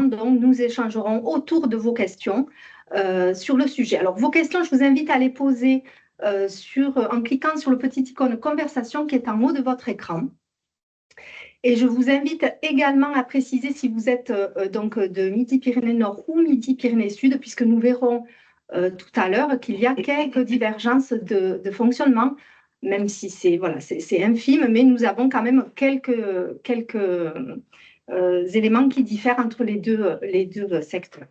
donc nous échangerons autour de vos questions sur le sujet. Alors, vos questions, je vous invite à les poser en cliquant sur le petit icône conversation qui est en haut de votre écran. Et je vous invite également à préciser si vous êtes donc de Midi-Pyrénées Nord ou Midi-Pyrénées Sud, puisque nous verrons tout à l'heure qu'il y a quelques divergences de fonctionnement, même si c'est voilà, infime, mais nous avons quand même quelques éléments qui diffèrent entre les deux secteurs.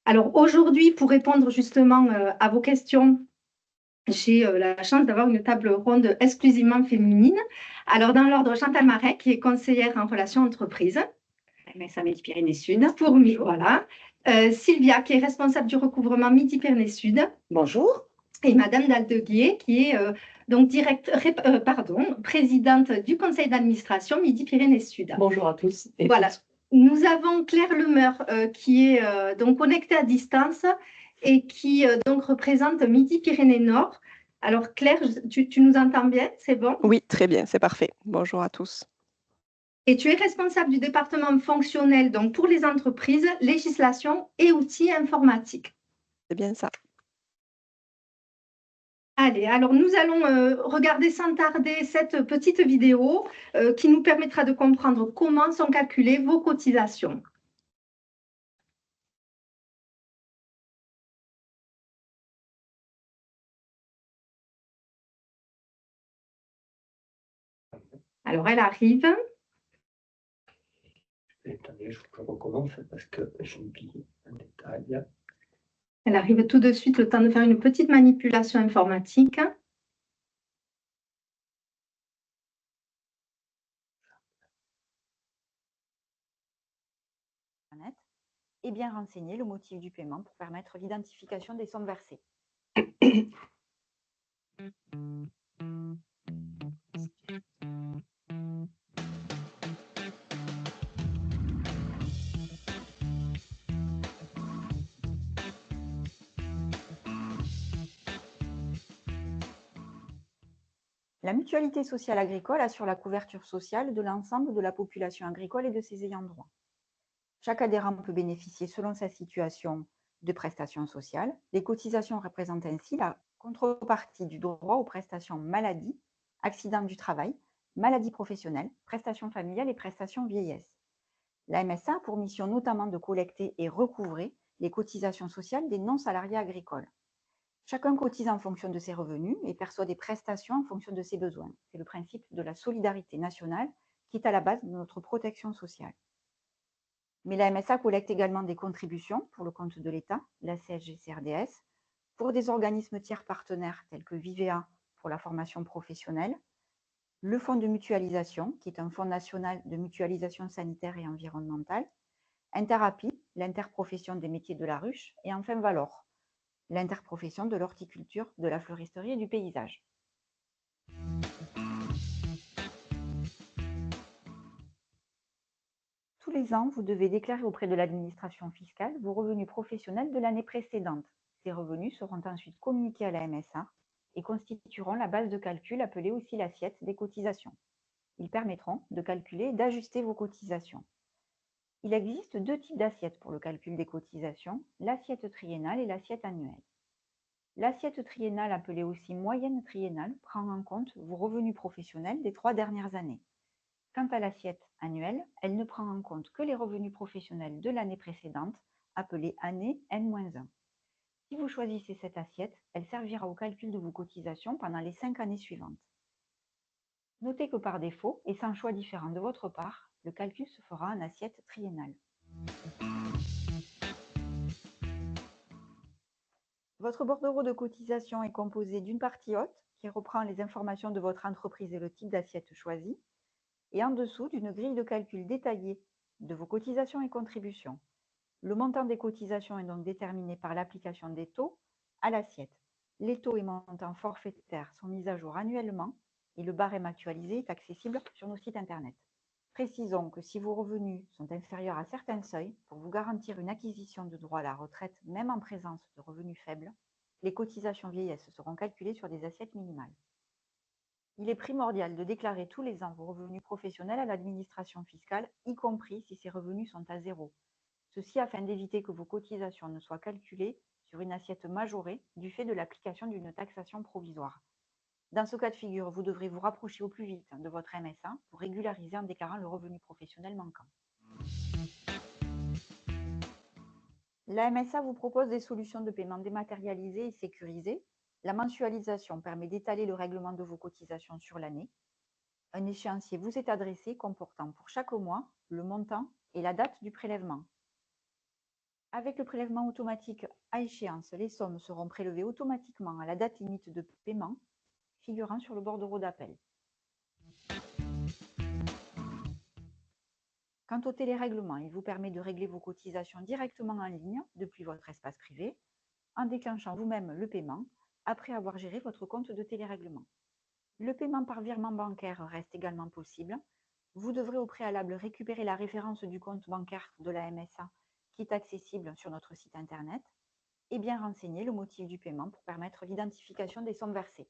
Alors aujourd'hui, pour répondre justement à vos questions, j'ai la chance d'avoir une table ronde exclusivement féminine. Alors, dans l'ordre, Chantal Marais, qui est conseillère en relations entreprises. MSA Midi-Pyrénées Sud. Pour moi, voilà. Sylvia, qui est responsable du recouvrement Midi-Pyrénées Sud. Bonjour. Et Madame Daldeguier, qui est donc présidente du conseil d'administration Midi-Pyrénées Sud. Bonjour à tous. Et voilà. Toutes. Nous avons Claire Lemeur, qui est donc connectée à distance et qui donc représente Midi-Pyrénées Nord. Alors Claire, tu nous entends bien? C'est bon? Oui, très bien, c'est parfait. Bonjour à tous. Et tu es responsable du département fonctionnel donc pour les entreprises, législation et outils informatiques. C'est bien ça. Allez, alors nous allons regarder sans tarder cette petite vidéo qui nous permettra de comprendre comment sont calculées vos cotisations. Alors, elle arrive. Attendez, je recommence parce que j'ai oublié un détail. Elle arrive tout de suite, le temps de faire une petite manipulation informatique. Et bien renseigner le motif du paiement pour permettre l'identification des sommes versées. La mutualité sociale agricole assure la couverture sociale de l'ensemble de la population agricole et de ses ayants droit. Chaque adhérent peut bénéficier, selon sa situation, de prestations sociales. Les cotisations représentent ainsi la contrepartie du droit aux prestations maladie, accident du travail, maladie professionnelle, prestations familiales et prestations vieillesse. La MSA a pour mission notamment de collecter et recouvrer les cotisations sociales des non-salariés agricoles. Chacun cotise en fonction de ses revenus et perçoit des prestations en fonction de ses besoins. C'est le principe de la solidarité nationale qui est à la base de notre protection sociale. Mais la MSA collecte également des contributions pour le compte de l'État, la CSG-CRDS, pour des organismes tiers partenaires tels que Vivea pour la formation professionnelle, le fonds de mutualisation, qui est un fonds national de mutualisation sanitaire et environnementale, Interapi, l'interprofession des métiers de la ruche, et enfin Valor, l'interprofession de l'horticulture, de la fleuristerie et du paysage. Tous les ans, vous devez déclarer auprès de l'administration fiscale vos revenus professionnels de l'année précédente. Ces revenus seront ensuite communiqués à la MSA et constitueront la base de calcul appelée aussi l'assiette des cotisations. Ils permettront de calculer et d'ajuster vos cotisations. Il existe deux types d'assiettes pour le calcul des cotisations, l'assiette triennale et l'assiette annuelle. L'assiette triennale, appelée aussi moyenne triennale, prend en compte vos revenus professionnels des 3 dernières années. Quant à l'assiette annuelle, elle ne prend en compte que les revenus professionnels de l'année précédente, appelée année N-1. Si vous choisissez cette assiette, elle servira au calcul de vos cotisations pendant les 5 années suivantes. Notez que par défaut, et sans choix différent de votre part, le calcul se fera en assiette triennale. Votre bordereau de cotisation est composé d'une partie haute, qui reprend les informations de votre entreprise et le type d'assiette choisie, et en dessous d'une grille de calcul détaillée de vos cotisations et contributions. Le montant des cotisations est donc déterminé par l'application des taux à l'assiette. Les taux et montants forfaitaires sont mis à jour annuellement et le barème actualisé est accessible sur nos sites internet. Précisons que si vos revenus sont inférieurs à certains seuils, pour vous garantir une acquisition de droit à la retraite, même en présence de revenus faibles, les cotisations vieillesse seront calculées sur des assiettes minimales. Il est primordial de déclarer tous les ans vos revenus professionnels à l'administration fiscale, y compris si ces revenus sont à zéro. Ceci afin d'éviter que vos cotisations ne soient calculées sur une assiette majorée du fait de l'application d'une taxation provisoire. Dans ce cas de figure, vous devrez vous rapprocher au plus vite de votre MSA pour régulariser en déclarant le revenu professionnel manquant. La MSA vous propose des solutions de paiement dématérialisées et sécurisées. La mensualisation permet d'étaler le règlement de vos cotisations sur l'année. Un échéancier vous est adressé comportant pour chaque mois le montant et la date du prélèvement. Avec le prélèvement automatique à échéance, les sommes seront prélevées automatiquement à la date limite de paiement figurant sur le bordereau d'appel. Quant au télérèglement, il vous permet de régler vos cotisations directement en ligne depuis votre espace privé en déclenchant vous-même le paiement après avoir géré votre compte de télérèglement. Le paiement par virement bancaire reste également possible. Vous devrez au préalable récupérer la référence du compte bancaire de la MSA qui est accessible sur notre site internet et bien renseigner le motif du paiement pour permettre l'identification des sommes versées.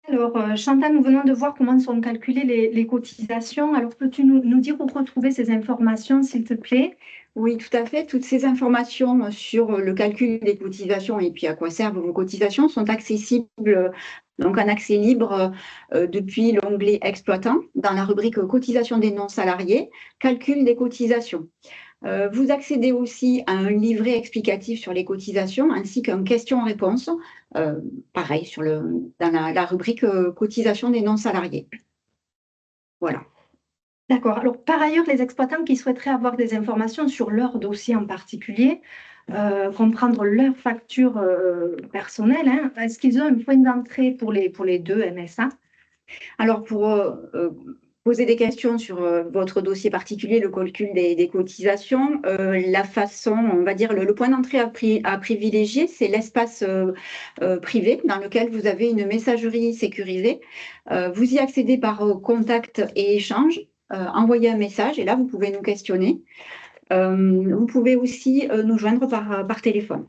Alors, Chantal, nous venons de voir comment sont calculées les cotisations. Alors, peux-tu nous dire où retrouver ces informations, s'il te plaît? Oui, tout à fait. Toutes ces informations sur le calcul des cotisations et puis à quoi servent vos cotisations sont accessibles donc en accès libre depuis l'onglet exploitant dans la rubrique cotisations des non-salariés, calcul des cotisations. Vous accédez aussi à un livret explicatif sur les cotisations ainsi qu'un question-réponse, pareil, dans la rubrique cotisations des non-salariés. Voilà. D'accord. Alors, par ailleurs, les exploitants qui souhaiteraient avoir des informations sur leur dossier en particulier, comprendre leur facture personnelle, hein, est-ce qu'ils ont un point d'entrée pour les deux MSA? Alors, pour poser des questions sur votre dossier particulier, le calcul des cotisations, la façon, on va dire, le point d'entrée à privilégier, c'est l'espace privé dans lequel vous avez une messagerie sécurisée. Vous y accédez par contact et échange, envoyez un message et là, vous pouvez nous questionner. Vous pouvez aussi nous joindre par téléphone.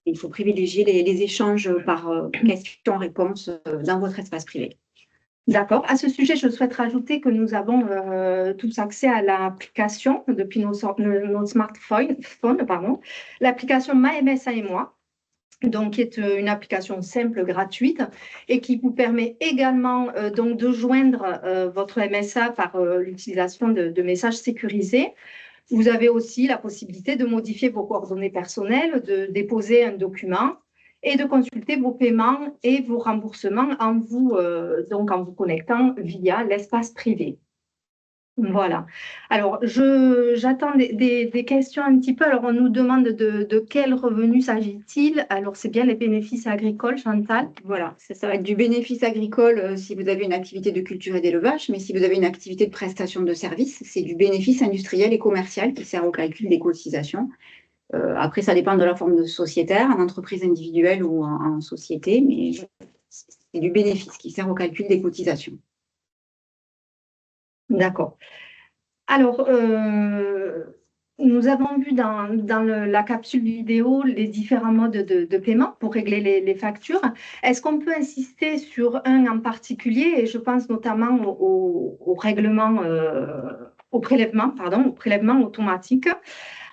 Il faut privilégier les échanges par questions-réponses dans votre espace privé. D'accord. À ce sujet, je souhaite rajouter que nous avons tous accès à l'application depuis nos smartphones, l'application MyMSA et moi, donc qui est une application simple, gratuite, et qui vous permet également donc de joindre votre MSA par l'utilisation de messages sécurisés. Vous avez aussi la possibilité de modifier vos coordonnées personnelles, de déposer un document et de consulter vos paiements et vos remboursements en vous connectant via l'espace privé. Voilà. Alors, j'attends des questions un petit peu. Alors, on nous demande de quel revenu s'agit-il? Alors, c'est bien les bénéfices agricoles, Chantal? Voilà, ça va être du bénéfice agricole si vous avez une activité de culture et d'élevage, mais si vous avez une activité de prestation de services, c'est du bénéfice industriel et commercial qui sert au calcul des cotisations. Après, ça dépend de la forme de sociétaire, en entreprise individuelle ou en société, mais c'est du bénéfice qui sert au calcul des cotisations. D'accord. Alors, nous avons vu dans la capsule vidéo les différents modes de paiement pour régler les factures. Est-ce qu'on peut insister sur un en particulier? Et je pense notamment au prélèvement automatique.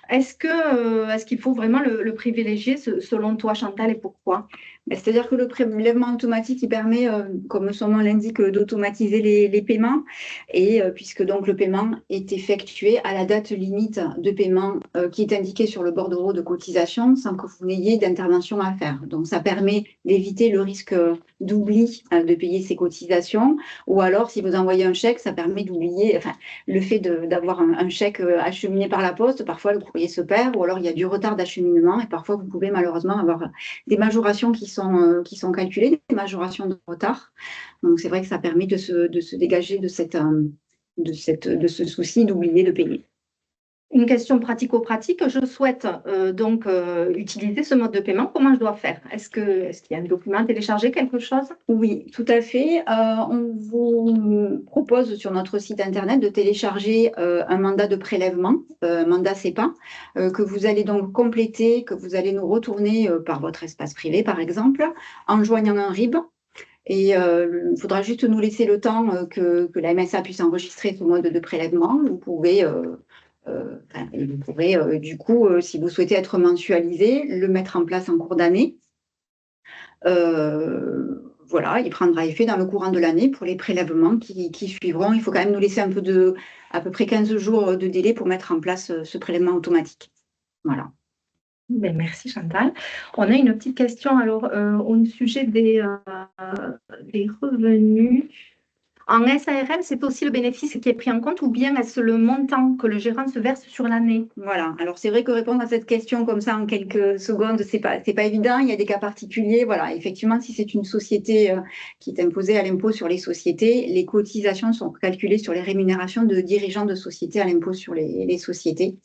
Est-ce qu'il faut vraiment le privilégier selon toi, Chantal, et pourquoi? C'est-à-dire que le prélèvement automatique, il permet, comme son nom l'indique, d'automatiser les paiements, et puisque donc le paiement est effectué à la date limite de paiement qui est indiquée sur le bordereau de cotisation sans que vous n'ayez d'intervention à faire. Donc ça permet d'éviter le risque d'oubli de payer ses cotisations, ou alors si vous envoyez un chèque, ça permet d'oublier, enfin le fait d'avoir un chèque acheminé par la poste, parfois le courrier se perd, ou alors il y a du retard d'acheminement, et parfois vous pouvez malheureusement avoir des majorations qui sont calculées, des majorations de retard. Donc c'est vrai que ça permet de se dégager de ce souci d'oublier de payer. Une question pratico-pratique. Je souhaite utiliser ce mode de paiement. Comment je dois faire? Est-ce qu'il y a un document à télécharger, quelque chose? Oui, tout à fait. On vous propose sur notre site internet de télécharger un mandat de prélèvement, un mandat CEPA, que vous allez donc compléter, que vous allez nous retourner par votre espace privé, par exemple, en joignant un RIB. Et il faudra juste nous laisser le temps que la MSA puisse enregistrer ce mode de prélèvement. Vous pourrez du coup, si vous souhaitez être mensualisé, le mettre en place en cours d'année. Voilà, il prendra effet dans le courant de l'année pour les prélèvements qui suivront. Il faut quand même nous laisser à peu près 15 jours de délai pour mettre en place ce prélèvement automatique. Voilà. Ben, merci Chantal. On a une petite question alors au sujet des revenus. En SARL, c'est aussi le bénéfice qui est pris en compte ou bien est-ce le montant que le gérant se verse sur l'année? Voilà, alors c'est vrai que répondre à cette question comme ça en quelques secondes, c'est pas évident, il y a des cas particuliers. Voilà, effectivement, si c'est une société qui est imposée à l'impôt sur les sociétés, les cotisations sont calculées sur les rémunérations de dirigeants de sociétés à l'impôt sur les sociétés.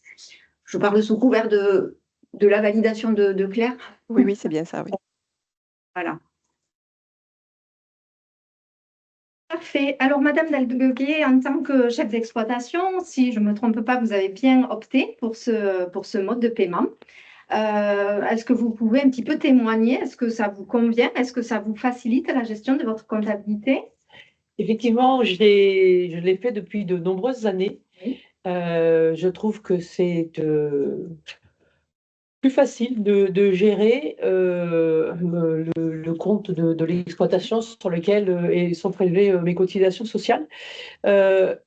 Je parle sous couvert de la validation de Claire. Oui, c'est bien ça, oui. Voilà. Parfait. Alors, Madame Dalguet, en tant que chef d'exploitation, si je ne me trompe pas, vous avez bien opté pour ce mode de paiement. Est-ce que vous pouvez un petit peu témoigner? Est-ce que ça vous convient? Est-ce que ça vous facilite la gestion de votre comptabilité? Effectivement, je l'ai fait depuis de nombreuses années. Oui. Je trouve que c'est plus facile de gérer le compte de l'exploitation sur lequel sont prélevées mes cotisations sociales.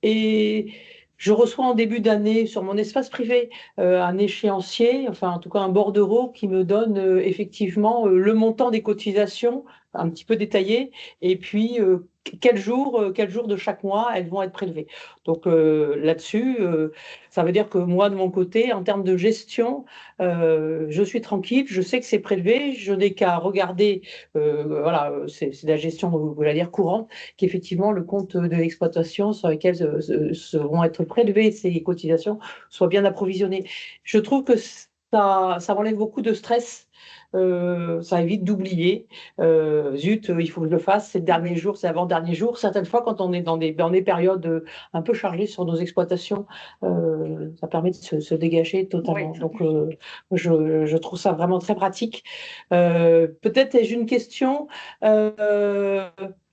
Et je reçois en début d'année sur mon espace privé un échéancier, enfin en tout cas un bordereau qui me donne effectivement le montant des cotisations un petit peu détaillé et puis quel jour de chaque mois elles vont être prélevées. Donc là-dessus, ça veut dire que moi de mon côté, en termes de gestion, je suis tranquille, je sais que c'est prélevé, je n'ai qu'à regarder, voilà, c'est de la gestion, vous allez dire courante, qu'effectivement le compte de l'exploitation sur lequel seront être prélevées ces cotisations soit bien approvisionné. Je trouve que ça m'enlève beaucoup de stress. Ça évite d'oublier. Zut, il faut que je le fasse, c'est le dernier jour, c'est avant-dernier jour. Certaines fois, quand on est dans des périodes un peu chargées sur nos exploitations, ça permet de se dégager totalement. Oui. Donc, je trouve ça vraiment très pratique. Peut-être ai-je une question.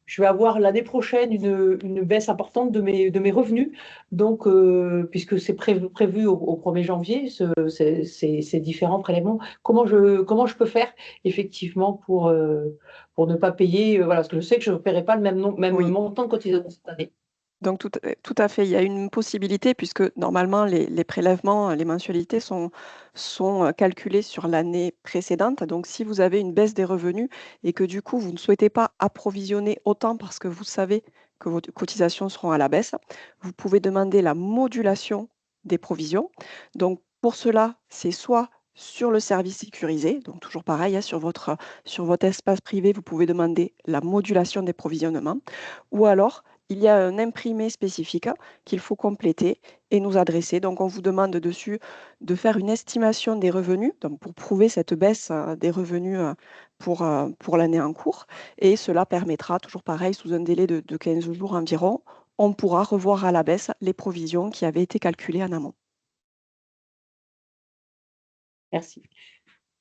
Je vais avoir l'année prochaine une baisse importante de mes revenus. Donc, puisque c'est prévu au 1er janvier, ces différents prélèvements, comment je peux faire effectivement pour ne pas payer, voilà, parce que je sais que je ne paierai pas le même Oui. montant de cotisation cette année. Donc, tout à fait, il y a une possibilité puisque normalement, les prélèvements, les mensualités sont calculées sur l'année précédente. Donc, si vous avez une baisse des revenus et que du coup, vous ne souhaitez pas approvisionner autant parce que vous savez que vos cotisations seront à la baisse, vous pouvez demander la modulation des provisions. Donc, pour cela, c'est soit sur le service sécurisé, donc toujours pareil, hein, sur votre espace privé, vous pouvez demander la modulation des provisionnements, ou alors il y a un imprimé spécifique qu'il faut compléter et nous adresser. Donc, on vous demande dessus de faire une estimation des revenus, donc pour prouver cette baisse des revenus pour l'année en cours. Et cela permettra, toujours pareil, sous un délai de 15 jours environ, on pourra revoir à la baisse les provisions qui avaient été calculées en amont. Merci.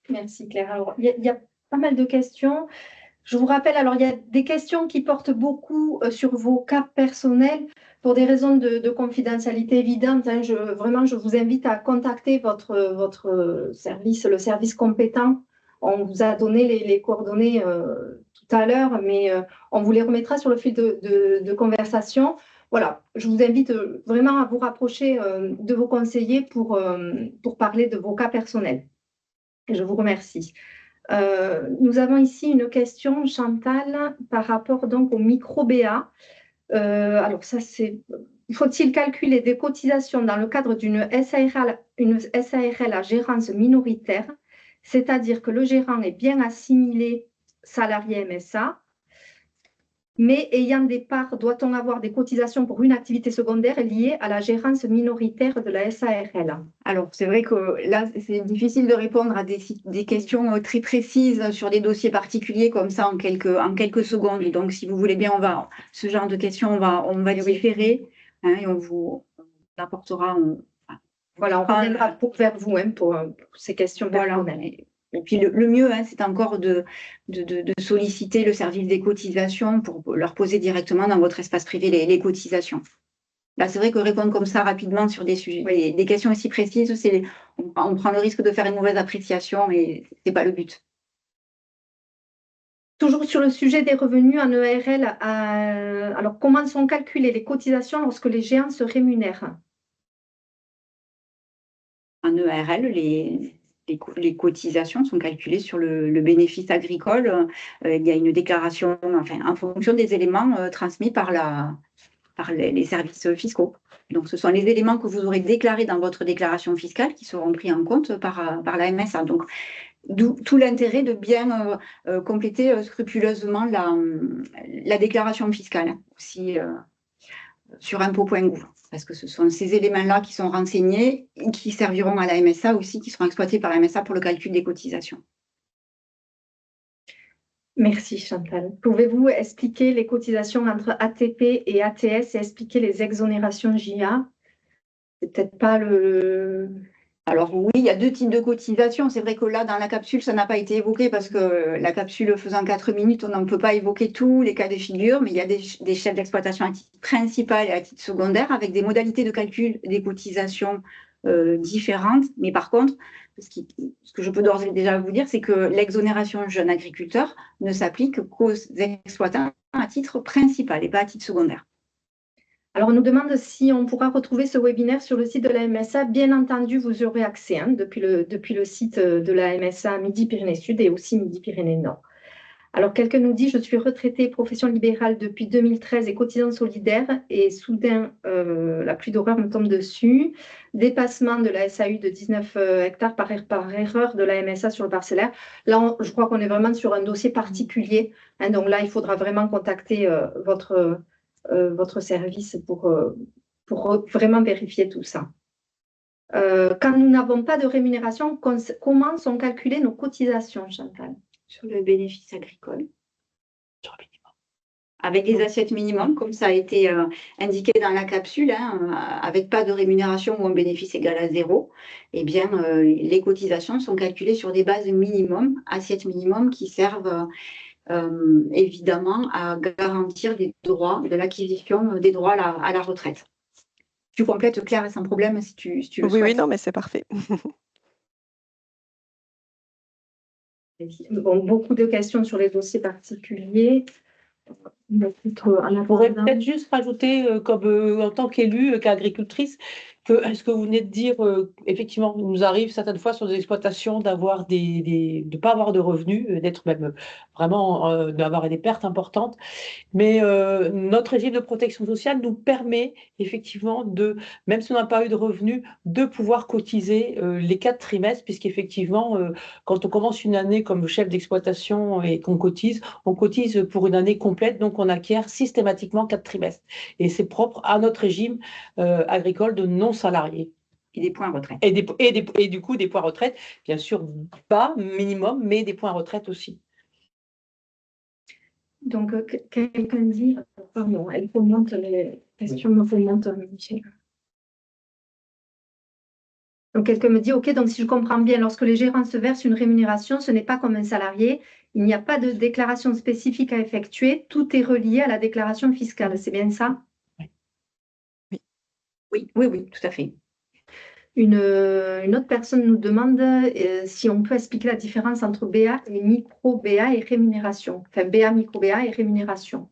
Merci Claire. Alors, il y a pas mal de questions. Je vous rappelle, alors il y a des questions qui portent beaucoup sur vos cas personnels pour des raisons de confidentialité évidente. Hein, vraiment, je vous invite à contacter votre service, le service compétent. On vous a donné les coordonnées tout à l'heure, mais on vous les remettra sur le fil de conversation. Voilà, je vous invite vraiment à vous rapprocher de vos conseillers pour parler de vos cas personnels. Je vous remercie. Nous avons ici une question, Chantal, par rapport donc au micro-BA. Alors ça, c'est... Faut-il calculer des cotisations dans le cadre d'une SARL à gérance minoritaire, c'est-à-dire que le gérant est bien assimilé salarié MSA, mais ayant des parts, doit-on avoir des cotisations pour une activité secondaire liée à la gérance minoritaire de la SARL? Alors, c'est vrai que là, c'est difficile de répondre à des questions très précises sur des dossiers particuliers comme ça en quelques secondes. Donc, si vous voulez bien, ce genre de questions, on va les référer, hein, et on vous apportera. Voilà, on reviendra vers vous, hein, pour ces questions personnelles. Voilà. Et puis le mieux, hein, c'est encore de solliciter le service des cotisations pour leur poser directement dans votre espace privé les cotisations. Là, c'est vrai que répondre comme ça rapidement sur des sujets, des questions aussi précises, on prend le risque de faire une mauvaise appréciation et ce n'est pas le but. Toujours sur le sujet des revenus en EARL, alors comment sont calculées les cotisations lorsque les géants se rémunèrent? En EARL, les cotisations sont calculées sur le bénéfice agricole. Il y a une déclaration, enfin, en fonction des éléments transmis par les services fiscaux. Donc, ce sont les éléments que vous aurez déclarés dans votre déclaration fiscale qui seront pris en compte par la MSA. Donc, d'où tout l'intérêt de bien compléter scrupuleusement la déclaration fiscale, aussi sur impôts.gouv, parce que ce sont ces éléments-là qui sont renseignés et qui serviront à la MSA aussi, qui seront exploités par la MSA pour le calcul des cotisations. Merci Chantal. Pouvez-vous expliquer les cotisations entre ATP et ATS et expliquer les exonérations JA? C'est peut-être pas le... Alors oui, il y a deux types de cotisations. C'est vrai que là, dans la capsule, ça n'a pas été évoqué parce que la capsule faisant 4 minutes, on ne peut pas évoquer tous les cas de figure, mais il y a des chefs d'exploitation à titre principal et à titre secondaire avec des modalités de calcul des cotisations différentes. Mais par contre, ce que je peux d'ores et déjà vous dire, c'est que l'exonération jeune agriculteur ne s'applique qu'aux exploitants à titre principal et pas à titre secondaire. Alors, on nous demande si on pourra retrouver ce webinaire sur le site de la MSA. Bien entendu, vous aurez accès depuis le site de la MSA Midi-Pyrénées-Sud et aussi Midi-Pyrénées-Nord. Alors, quelqu'un nous dit « Je suis retraité profession libérale depuis 2013 et cotisant solidaire et soudain, la pluie d'horreur me tombe dessus. Dépassement de la SAU de 19 hectares par erreur de la MSA sur le parcellaire. » Là, je crois qu'on est vraiment sur un dossier particulier. Hein, donc là, il faudra vraiment contacter votre service pour vraiment vérifier tout ça. Quand nous n'avons pas de rémunération, comment sont calculées nos cotisations, Chantal? Sur le bénéfice agricole. Avec des assiettes minimum, comme ça a été indiqué dans la capsule, hein, avec pas de rémunération ou un bénéfice égal à 0, eh bien, les cotisations sont calculées sur des bases minimum, assiettes minimum qui servent évidemment à garantir des droits, de l'acquisition des droits à la retraite. Tu complètes, Claire, sans problème, si tu le souhaites. Oui, non, mais c'est parfait. Bon, beaucoup de questions sur les dossiers particuliers. On pourrait peut-être juste rajouter, en tant qu'élue, qu'agricultrice, ce que vous venez de dire, effectivement, il nous arrive certaines fois sur des exploitations d'avoir de pas avoir de revenus, d'être même vraiment, d'avoir des pertes importantes. Mais notre régime de protection sociale nous permet effectivement même si on n'a pas eu de revenus, de pouvoir cotiser les 4 trimestres, puisqu'effectivement, quand on commence une année comme chef d'exploitation et qu'on cotise, on cotise pour une année complète, donc on acquiert systématiquement 4 trimestres. Et c'est propre à notre régime agricole de non-salariés. Et des points retraite. Et du coup, des points retraite, bien sûr, pas minimum, mais des points retraite aussi. Donc, quelqu'un dit, pardon, elle commente les questions, me commente, Michel. Donc, quelqu'un me dit, OK, donc si je comprends bien, lorsque les gérants se versent une rémunération, ce n'est pas comme un salarié, il n'y a pas de déclaration spécifique à effectuer, tout est relié à la déclaration fiscale, c'est bien ça? Oui, tout à fait. Une autre personne nous demande si on peut expliquer la différence entre BA et micro-BA et rémunération. Enfin, BA, micro-BA et rémunération.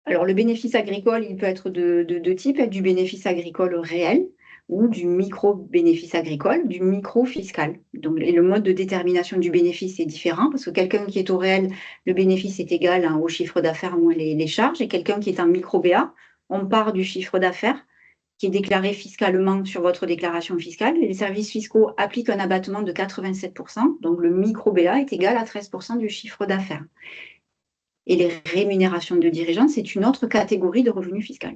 Alors, le bénéfice agricole, il peut être de deux types, du bénéfice agricole réel ou du micro-bénéfice agricole, du micro-fiscal. Donc, et le mode de détermination du bénéfice est différent parce que quelqu'un qui est au réel, le bénéfice est égal au chiffre d'affaires moins les charges, et quelqu'un qui est en micro-BA, on part du chiffre d'affaires qui est déclaré fiscalement sur votre déclaration fiscale. Et les services fiscaux appliquent un abattement de 87%, donc le micro-BA est égal à 13% du chiffre d'affaires. Et les rémunérations de dirigeants, c'est une autre catégorie de revenus fiscaux.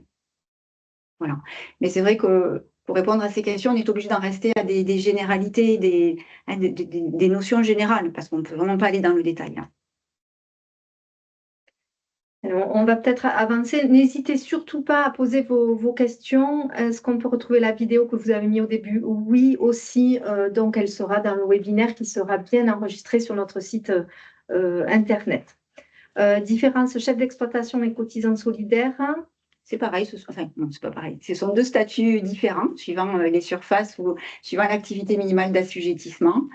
Voilà. Mais c'est vrai que pour répondre à ces questions, on est obligé d'en rester à des généralités, des notions générales, parce qu'on ne peut vraiment pas aller dans le détail. Alors, on va peut-être avancer. N'hésitez surtout pas à poser vos questions. Est-ce qu'on peut retrouver la vidéo que vous avez mise au début? Oui, aussi. Donc, elle sera dans le webinaire qui sera bien enregistré sur notre site Internet. Différence chef d'exploitation et cotisant solidaire. C'est pareil, enfin, non, c'est pas pareil. Ce sont deux statuts différents, suivant les surfaces ou suivant l'activité minimale d'assujettissement.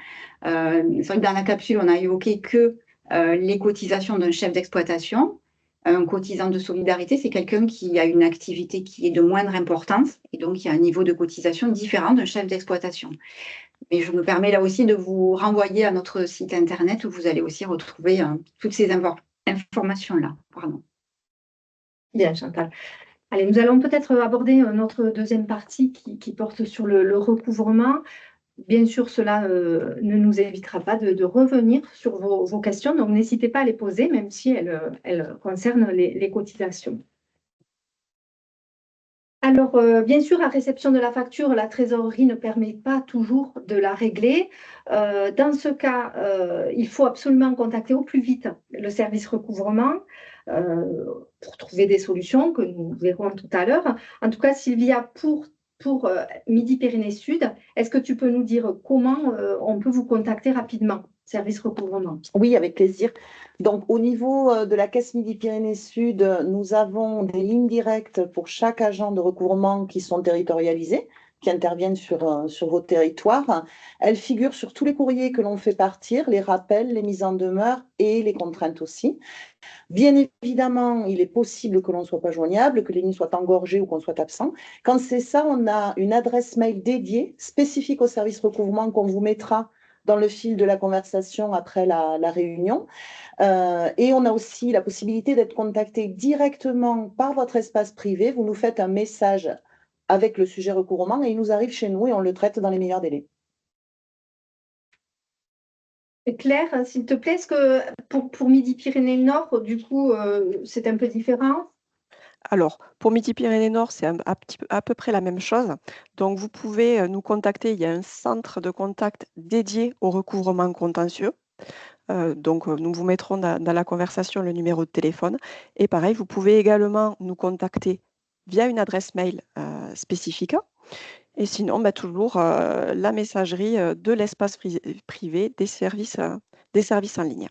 C'est vrai que dans la capsule, on a évoqué que les cotisations d'un chef d'exploitation. Un cotisant de solidarité, c'est quelqu'un qui a une activité qui est de moindre importance et donc il y a un niveau de cotisation différent d'un chef d'exploitation. Mais je me permets là aussi de vous renvoyer à notre site internet où vous allez aussi retrouver toutes ces informations-là. Pardon. Bien, Chantal. Allez, nous allons peut-être aborder notre deuxième partie qui porte sur le recouvrement. Bien sûr, cela ne nous évitera pas de revenir sur vos questions, donc n'hésitez pas à les poser, même si elles concernent les cotisations. Alors, bien sûr, à réception de la facture, la trésorerie ne permet pas toujours de la régler. Dans ce cas, il faut absolument contacter au plus vite le service recouvrement pour trouver des solutions que nous verrons tout à l'heure. En tout cas, Sylvia, pour Midi-Pyrénées Sud, est-ce que tu peux nous dire comment on peut vous contacter rapidement, service recouvrement? Oui, avec plaisir. Donc, au niveau de la Caisse Midi-Pyrénées Sud, nous avons des lignes directes pour chaque agent de recouvrement qui sont territorialisés, qui interviennent sur vos territoires. Elles figurent sur tous les courriers que l'on fait partir, les rappels, les mises en demeure et les contraintes aussi. Bien évidemment, il est possible que l'on ne soit pas joignable, que les lignes soient engorgées ou qu'on soit absent. Quand c'est ça, on a une adresse mail dédiée, spécifique au service recouvrement qu'on vous mettra dans le fil de la conversation après la réunion. Et on a aussi la possibilité d'être contacté directement par votre espace privé. Vous nous faites un message avec le sujet recouvrement et il nous arrive chez nous et on le traite dans les meilleurs délais. Claire, s'il te plaît, est-ce que pour Midi-Pyrénées-Nord, du coup, c'est un peu différent? Alors, pour Midi-Pyrénées-Nord, c'est à peu près la même chose. Donc, vous pouvez nous contacter. Il y a un centre de contact dédié au recouvrement contentieux. Donc, nous vous mettrons dans la conversation le numéro de téléphone. Et pareil, vous pouvez également nous contacter via une adresse mail spécifique. Et sinon, toujours la messagerie de l'espace privé des services en ligne.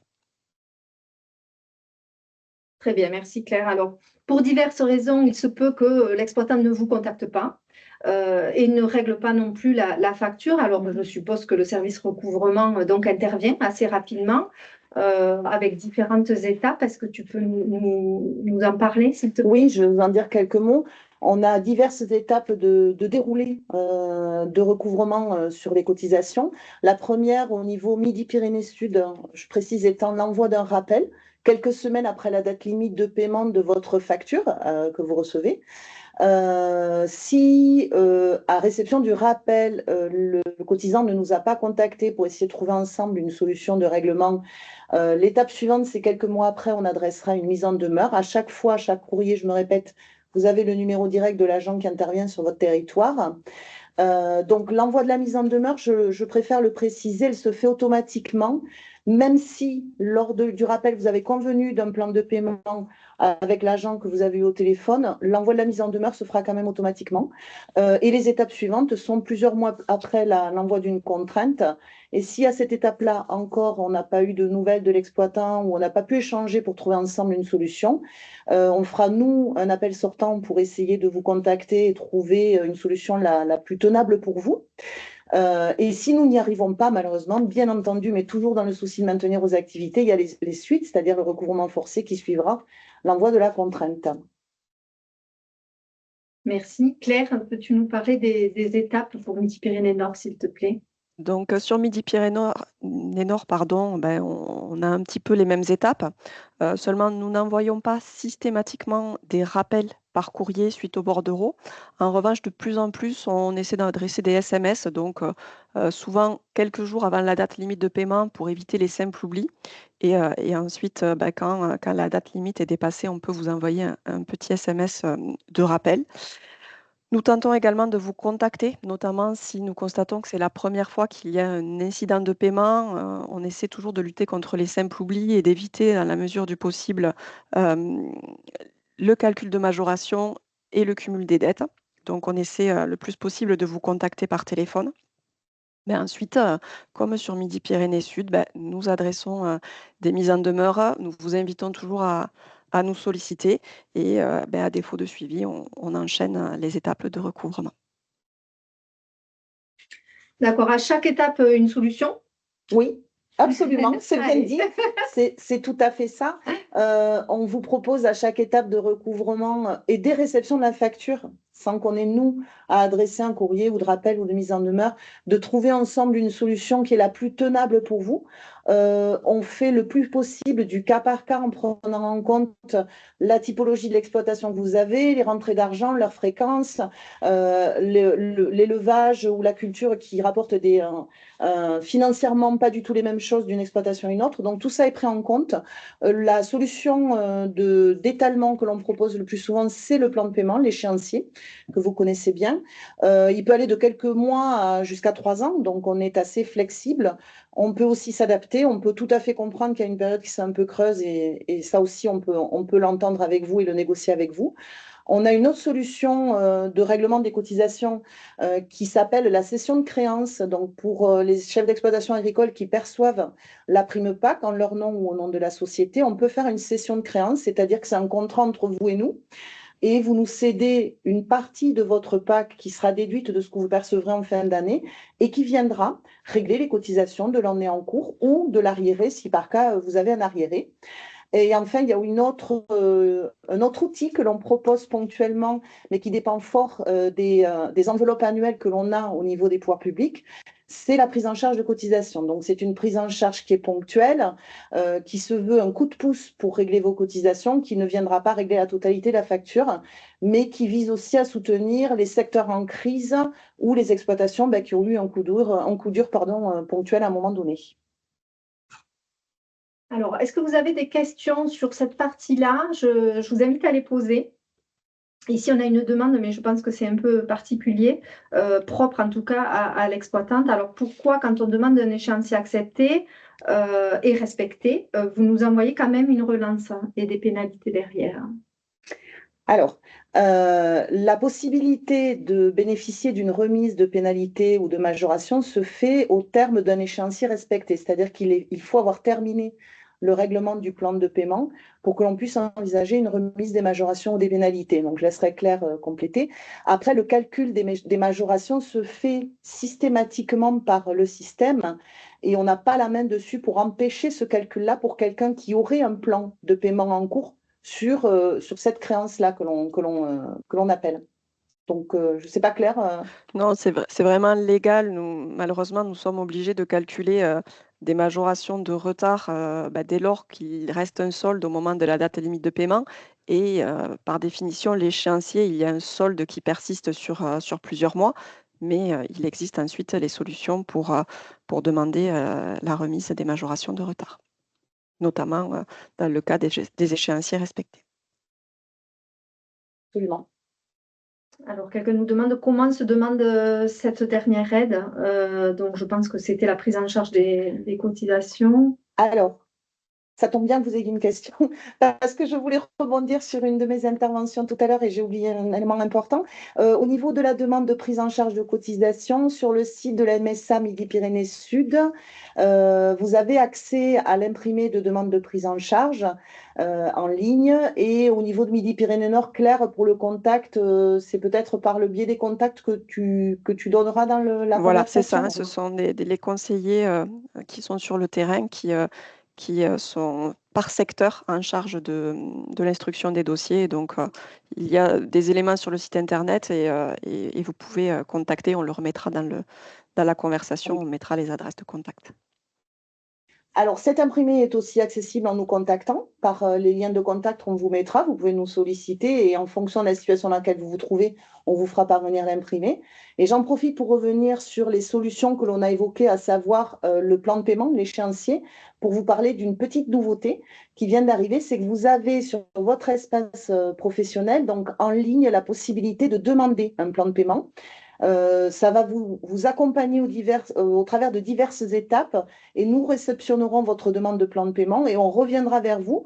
Très bien, merci Claire. Alors, pour diverses raisons, il se peut que l'exploitant ne vous contacte pas et ne règle pas non plus la facture. Alors, je suppose que le service recouvrement donc intervient assez rapidement avec différentes étapes. Est-ce que tu peux nous en parler, s'il te plaît? Oui, je vais vous en dire quelques mots. On a diverses étapes de déroulé de recouvrement sur les cotisations. La première, au niveau Midi-Pyrénées Sud, je précise, étant l'envoi d'un rappel quelques semaines après la date limite de paiement de votre facture que vous recevez. Si à réception du rappel, le cotisant ne nous a pas contacté pour essayer de trouver ensemble une solution de règlement, l'étape suivante, c'est quelques mois après, on adressera une mise en demeure. À chaque fois, à chaque courrier, je me répète, vous avez le numéro direct de l'agent qui intervient sur votre territoire. Donc, l'envoi de la mise en demeure, je préfère le préciser, elle se fait automatiquement, même si lors du rappel, vous avez convenu d'un plan de paiement avec l'agent que vous avez eu au téléphone, l'envoi de la mise en demeure se fera quand même automatiquement. Et les étapes suivantes sont plusieurs mois après l'envoi d'une contrainte. Et si à cette étape-là encore, on n'a pas eu de nouvelles de l'exploitant ou on n'a pas pu échanger pour trouver ensemble une solution, on fera, nous, un appel sortant pour essayer de vous contacter et trouver une solution la plus tenable pour vous. Et si nous n'y arrivons pas, malheureusement, bien entendu, mais toujours dans le souci de maintenir vos activités, il y a les suites, c'est-à-dire le recouvrement forcé qui suivra l'envoi de la contrainte. Merci. Claire, peux-tu nous parler des étapes pour Midi-Pyrénées Nord, s'il te plaît? Donc, sur Midi-Pyrénées-Nord, pardon, on a un petit peu les mêmes étapes. Seulement, nous n'envoyons pas systématiquement des rappels par courrier suite au bordereau. En revanche, de plus en plus, on essaie d'adresser des SMS, donc souvent quelques jours avant la date limite de paiement pour éviter les simples oublis. Et ensuite, quand la date limite est dépassée, on peut vous envoyer un petit SMS de rappel. Nous tentons également de vous contacter, notamment si nous constatons que c'est la première fois qu'il y a un incident de paiement. On essaie toujours de lutter contre les simples oublis et d'éviter, dans la mesure du possible, euh, le calcul de majoration et le cumul des dettes. Donc, on essaie le plus possible de vous contacter par téléphone. Mais ensuite, comme sur Midi-Pyrénées Sud, nous adressons des mises en demeure. Nous vous invitons toujours à nous solliciter et à défaut de suivi, on enchaîne les étapes de recouvrement. D'accord. À chaque étape, une solution? Oui, absolument, c'est bien Allez. dit. C'est tout à fait ça. On vous propose à chaque étape de recouvrement et dès réception de la facture, sans qu'on ait, nous, à adresser un courrier ou de rappel ou de mise en demeure, de trouver ensemble une solution qui est la plus tenable pour vous. On fait le plus possible du cas par cas en prenant en compte la typologie de l'exploitation que vous avez, les rentrées d'argent, leur fréquence, l'élevage ou la culture qui rapporte financièrement pas du tout les mêmes choses d'une exploitation à une autre. Donc tout ça est pris en compte. La solution d'étalement que l'on propose le plus souvent, c'est le plan de paiement, l'échéancier, que vous connaissez bien. Il peut aller de quelques mois jusqu'à 3 ans, donc on est assez flexible. On peut aussi s'adapter, on peut tout à fait comprendre qu'il y a une période qui s'est un peu creuse et ça aussi on peut l'entendre avec vous et le négocier avec vous. On a une autre solution de règlement des cotisations qui s'appelle la cession de créances. Donc, pour les chefs d'exploitation agricole qui perçoivent la prime PAC en leur nom ou au nom de la société, on peut faire une cession de créances, c'est-à-dire que c'est un contrat entre vous et nous. Et vous nous cédez une partie de votre PAC qui sera déduite de ce que vous percevrez en fin d'année et qui viendra régler les cotisations de l'année en cours ou de l'arriéré, si par cas vous avez un arriéré. Et enfin, il y a un autre outil que l'on propose ponctuellement, mais qui dépend fort des enveloppes annuelles que l'on a au niveau des pouvoirs publics, c'est la prise en charge de cotisation. Donc, c'est une prise en charge qui est ponctuelle, qui se veut un coup de pouce pour régler vos cotisations, qui ne viendra pas régler la totalité de la facture, mais qui vise aussi à soutenir les secteurs en crise ou les exploitations qui ont eu un coup dur ponctuel à un moment donné. Alors, est-ce que vous avez des questions sur cette partie-là? Je vous invite à les poser. Ici, on a une demande, mais je pense que c'est un peu particulier, propre en tout cas à l'exploitante. Alors, pourquoi, quand on demande un échéancier accepté et respecté, vous nous envoyez quand même une relance et des pénalités derrière? Alors, la possibilité de bénéficier d'une remise de pénalité ou de majoration se fait au terme d'un échéancier respecté, c'est-à-dire qu'il faut avoir terminé le règlement du plan de paiement pour que l'on puisse envisager une remise des majorations ou des pénalités. Donc, je laisserai Claire compléter. Après, le calcul des majorations se fait systématiquement par le système et on n'a pas la main dessus pour empêcher ce calcul-là pour quelqu'un qui aurait un plan de paiement en cours sur cette créance-là que l'on appelle. Donc, je ne sais pas, Claire. Non, c'est vraiment légal. Malheureusement, nous sommes obligés de calculer des majorations de retard dès lors qu'il reste un solde au moment de la date limite de paiement. Et par définition, l'échéancier, il y a un solde qui persiste sur plusieurs mois, mais il existe ensuite les solutions pour demander la remise des majorations de retard, notamment dans le cas des échéanciers respectés. Absolument. Alors, quelqu'un nous demande comment se demande cette dernière aide. Donc, je pense que c'était la prise en charge des cotisations. Alors, ça tombe bien que vous ayez une question, parce que je voulais rebondir sur une de mes interventions tout à l'heure et j'ai oublié un élément important. Au niveau de la demande de prise en charge de cotisation, sur le site de la MSA Midi-Pyrénées Sud, vous avez accès à l'imprimé de demande de prise en charge en ligne. Et au niveau de Midi-Pyrénées Nord, Claire, pour le contact, c'est peut-être par le biais des contacts que tu donneras dans la Voilà, c'est conversation. ça. Ce sont les conseillers qui sont sur le terrain qui sont par secteur en charge de l'instruction des dossiers. Donc, il y a des éléments sur le site internet et vous pouvez contacter, on le remettra dans la conversation, on mettra les adresses de contact. Alors, cet imprimé est aussi accessible en nous contactant par les liens de contact qu'on vous mettra. Vous pouvez nous solliciter et en fonction de la situation dans laquelle vous vous trouvez, on vous fera parvenir l'imprimé. Et j'en profite pour revenir sur les solutions que l'on a évoquées, à savoir le plan de paiement, l'échéancier, pour vous parler d'une petite nouveauté qui vient d'arriver. C'est que vous avez sur votre espace professionnel, donc en ligne, la possibilité de demander un plan de paiement. Ça va vous accompagner au travers de diverses étapes et nous réceptionnerons votre demande de plan de paiement et on reviendra vers vous,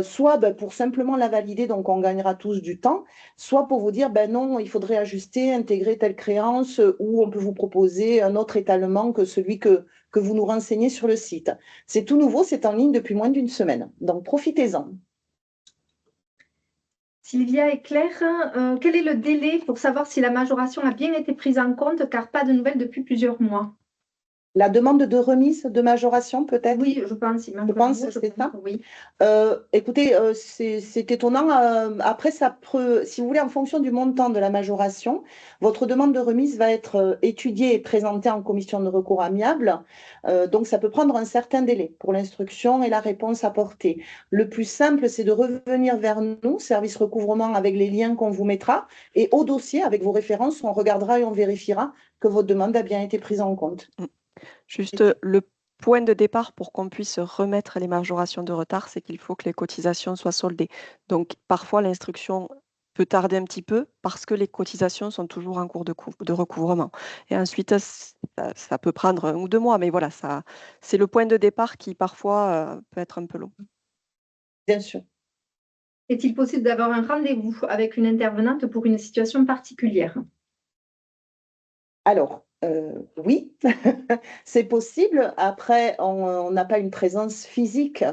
soit pour simplement la valider, donc on gagnera tous du temps, soit pour vous dire non, il faudrait ajuster, intégrer telle créance ou on peut vous proposer un autre étalement que celui que vous nous renseignez sur le site. C'est tout nouveau, c'est en ligne depuis moins d'une semaine, donc profitez-en. Sylvia et Claire, quel est le délai pour savoir si la majoration a bien été prise en compte, car pas de nouvelles depuis plusieurs mois? La demande de remise de majoration, peut-être? Oui, je pense. Je pense, c'est ça? Oui. Écoutez, c'est étonnant. Après, si vous voulez, en fonction du montant de la majoration, votre demande de remise va être étudiée et présentée en commission de recours amiable. Donc, ça peut prendre un certain délai pour l'instruction et la réponse apportée. Le plus simple, c'est de revenir vers nous, service recouvrement, avec les liens qu'on vous mettra. Et au dossier, avec vos références, on regardera et on vérifiera que votre demande a bien été prise en compte. Juste le point de départ pour qu'on puisse remettre les majorations de retard, c'est qu'il faut que les cotisations soient soldées. Donc, parfois, l'instruction peut tarder un petit peu parce que les cotisations sont toujours en cours de recouvrement. Et ensuite, ça peut prendre 1 ou 2 mois, mais voilà, c'est le point de départ qui parfois peut être un peu long. Bien sûr. Est-il possible d'avoir un rendez-vous avec une intervenante pour une situation particulière? Alors, oui, c'est possible. Après, on n'a pas une présence physique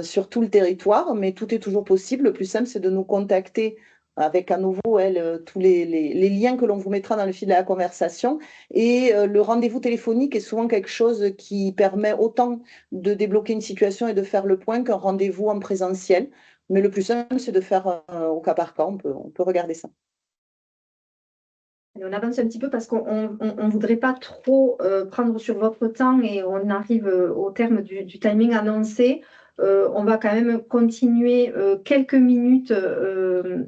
sur tout le territoire, mais tout est toujours possible. Le plus simple, c'est de nous contacter avec à nouveau tous les liens que l'on vous mettra dans le fil de la conversation. Et le rendez-vous téléphonique est souvent quelque chose qui permet autant de débloquer une situation et de faire le point qu'un rendez-vous en présentiel. Mais le plus simple, c'est de faire au cas par cas. On peut regarder ça. On avance un petit peu parce qu'on ne voudrait pas trop prendre sur votre temps et on arrive au terme du timing annoncé. On va quand même continuer quelques minutes.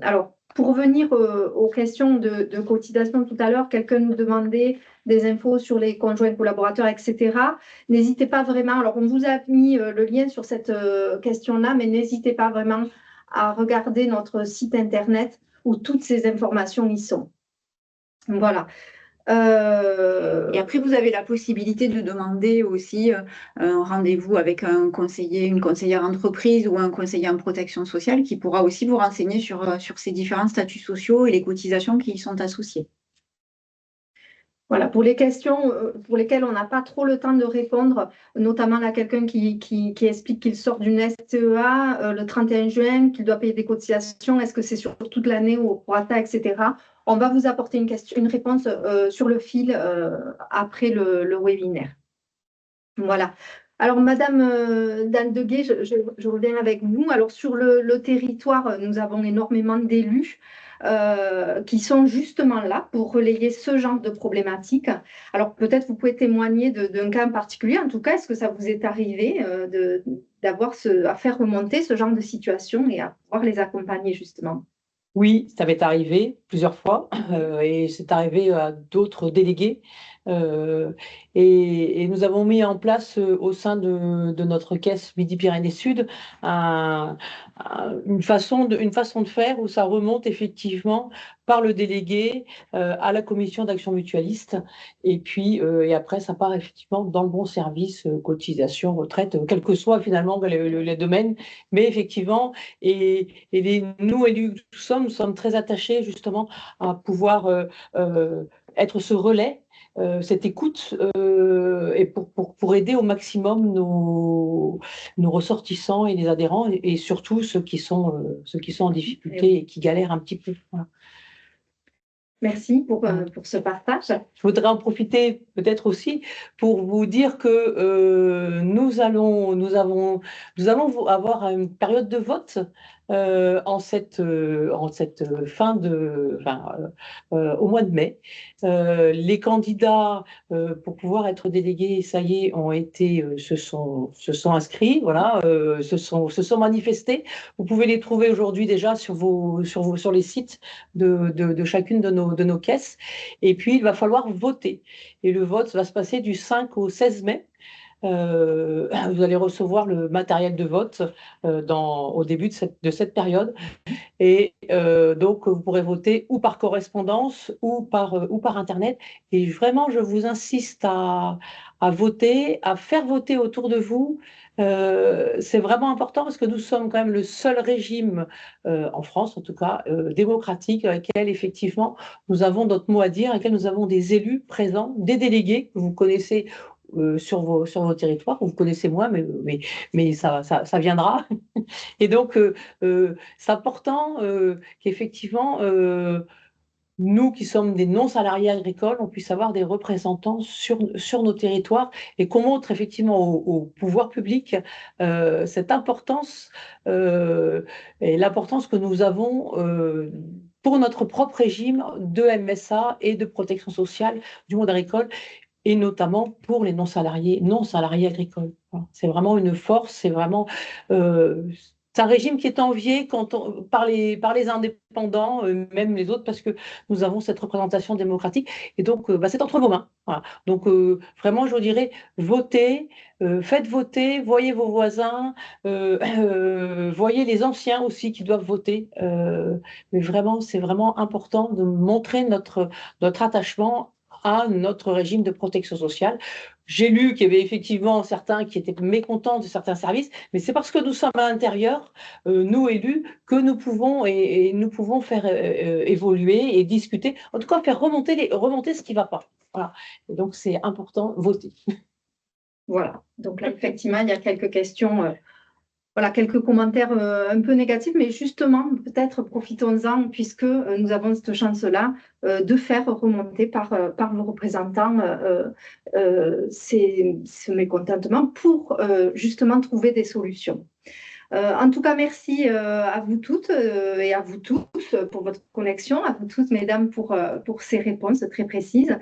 Alors, pour revenir aux questions de cotisation tout à l'heure, quelqu'un nous demandait des infos sur les conjoints collaborateurs, etc. N'hésitez pas vraiment. Alors, on vous a mis le lien sur cette question-là, mais n'hésitez pas vraiment à regarder notre site internet où toutes ces informations y sont. Voilà. Et après, vous avez la possibilité de demander aussi un rendez-vous avec un conseiller, une conseillère entreprise ou un conseiller en protection sociale qui pourra aussi vous renseigner sur ces différents statuts sociaux et les cotisations qui y sont associées. Voilà, pour les questions pour lesquelles on n'a pas trop le temps de répondre, notamment là, quelqu'un qui explique qu'il sort d'une STEA le 31 juin, qu'il doit payer des cotisations, est-ce que c'est sur toute l'année ou au prorata, etc. On va vous apporter une réponse sur le fil après le webinaire. Voilà. Alors, Madame Dan Deguet, je reviens avec vous. Alors, sur le territoire, nous avons énormément d'élus qui sont justement là pour relayer ce genre de problématiques. Alors, peut-être vous pouvez témoigner d'un cas en particulier. En tout cas, est-ce que ça vous est arrivé d'avoir à faire remonter ce genre de situation et à pouvoir les accompagner justement? Oui, ça m'est arrivé plusieurs fois et c'est arrivé à d'autres délégués. Et nous avons mis en place au sein de notre caisse Midi-Pyrénées Sud une façon de faire où ça remonte effectivement par le délégué à la commission d'action mutualiste et puis et après ça part effectivement dans le bon service cotisation, retraite, quel que soit finalement les domaines, mais effectivement nous élus nous sommes très attachés justement à pouvoir être ce relais, cette écoute et pour aider au maximum nos ressortissants et les adhérents et surtout ceux qui sont en difficulté et qui galèrent un petit peu. Voilà. Merci pour ce partage. Je voudrais en profiter peut-être aussi pour vous dire que nous allons avoir une période de vote en cette fin de, au mois de mai. Les candidats pour pouvoir être délégués, ça y est, se sont inscrits, voilà, se sont manifestés. Vous pouvez les trouver aujourd'hui déjà sur les sites de chacune de nos caisses. Et puis, il va falloir voter. Et le vote va se passer du 5 au 16 mai. Vous allez recevoir le matériel de vote au début de cette période. Et donc, vous pourrez voter ou par correspondance ou par Internet. Et vraiment, je vous insiste à voter, à faire voter autour de vous. C'est vraiment important parce que nous sommes quand même le seul régime, en France en tout cas, démocratique, avec lequel effectivement nous avons notre mot à dire, avec lequel nous avons des élus présents, des délégués que vous connaissez sur vos territoires, vous connaissez moins, mais ça viendra. Et donc, c'est important qu'effectivement, nous qui sommes des non-salariés agricoles, on puisse avoir des représentants sur nos territoires et qu'on montre effectivement au pouvoir public cette importance et l'importance que nous avons pour notre propre régime de MSA et de protection sociale du monde agricole, et notamment pour les non-salariés agricoles. C'est vraiment une force, c'est vraiment... c'est un régime qui est envié par les indépendants, même les autres, parce que nous avons cette représentation démocratique. Et donc, c'est entre vos mains. Voilà. Donc, vraiment, je vous dirais, votez, faites voter, voyez vos voisins, voyez les anciens aussi qui doivent voter. Mais vraiment, c'est vraiment important de montrer notre attachement à notre régime de protection sociale. J'ai lu qu'il y avait effectivement certains qui étaient mécontents de certains services, mais c'est parce que nous sommes à l'intérieur, nous élus, que nous pouvons et nous pouvons faire évoluer et discuter, en tout cas faire remonter ce qui ne va pas. Voilà. Et donc c'est important, voter. Voilà, donc là effectivement il y a quelques questions, voilà, quelques commentaires un peu négatifs, mais justement peut-être profitons-en puisque nous avons cette chance-là de faire remonter par vos représentants ce mécontentement pour justement trouver des solutions. En tout cas, merci à vous toutes et à vous tous pour votre connexion, à vous toutes, mesdames, pour ces réponses très précises.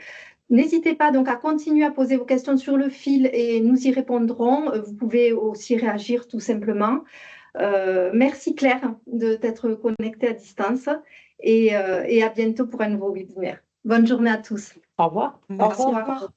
N'hésitez pas donc à continuer à poser vos questions sur le fil et nous y répondrons. Vous pouvez aussi réagir tout simplement. Merci Claire de t'être connectée à distance et à bientôt pour un nouveau webinaire. Bonne journée à tous. Au revoir. Merci. Au revoir.